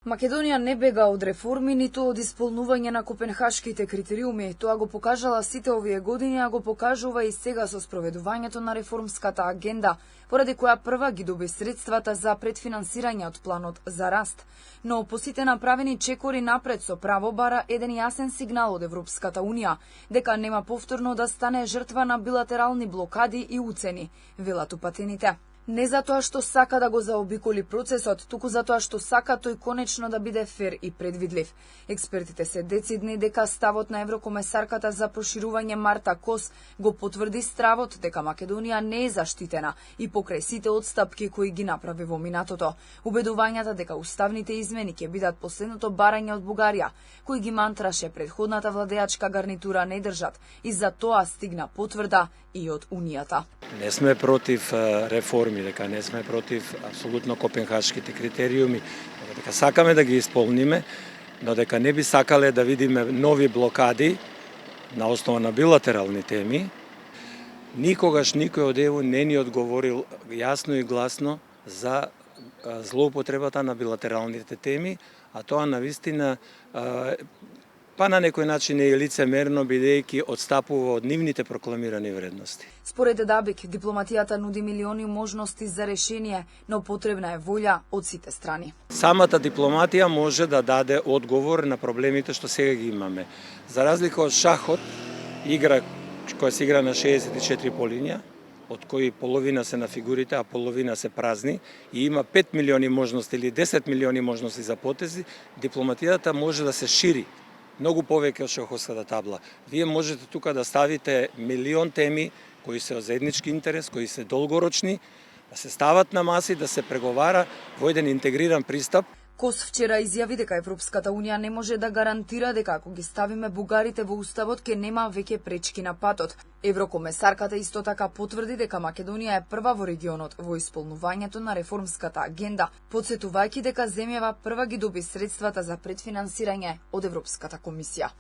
Македонија не бега од реформи, ниту од исполнување на копенхашките критериуми. Тоа го покажала сите овие години, а го покажува и сега со спроведувањето на реформската агенда, поради која прва ги доби средствата за предфинансирање од планот за раст. Но по сите направени чекори напред со право бара еден јасен сигнал од Европската Унија, дека нема повторно да стане жртва на билатерални блокади и уцени, велат упатените. Не затоа што сака да го заобиколи процесот, туку затоа што сака тој конечно да биде фер и предвидлив. Експертите се децидни дека ставот на еврокомесарката за проширување Марта Кос го потврди стравот дека Македонија не е заштитена и покрај сите отстапки кои ги направи во минатото. Убедувањата дека уставните измени ќе бидат последното барање од Бугарија, кои ги мантраше предходната владеачка гарнитура, не држат и за тоа стигна потврда и од Унијата. Не сме против реформи, дека не сме против апсолутно копенхашките критериуми, дека сакаме да ги исполниме, но дека не би сакале да видиме нови блокади на основа на билатерални теми. Никогаш никој од ЕУ не ни одговорил јасно и гласно за злоупотребата на билатералните теми, а тоа навистина па на некој начин е лицемерно, бидејќи одстапува од нивните прокламирани вредности. Според Дабик, дипломатијата нуди милиони можности за решение, но потребна е волја од сите страни. Самата дипломатија може да даде одговор на проблемите што сега ги имаме. За разлика од шахот, игра која се игра на 64 полиња, од кои половина се на фигурите, а половина се празни, и има 5 милиони можности или 10 милиони можности за потези, дипломатијата може да се шири многу повеќе од шаховската табла. Вие можете тука да ставите милион теми кои се од заеднички интерес, кои се долгорочни, да се стават на маси, да се преговара во еден интегриран пристап. Кос вчера изјави дека Европската Унија не може да гарантира дека ако ги ставиме бугарите во уставот ќе нема веќе пречки на патот. Еврокомесарката исто така потврди дека Македонија е прва во регионот во исполнувањето на реформската агенда, потсетувајќи дека земјава прва ги доби средствата за предфинансирање од Европската комисија.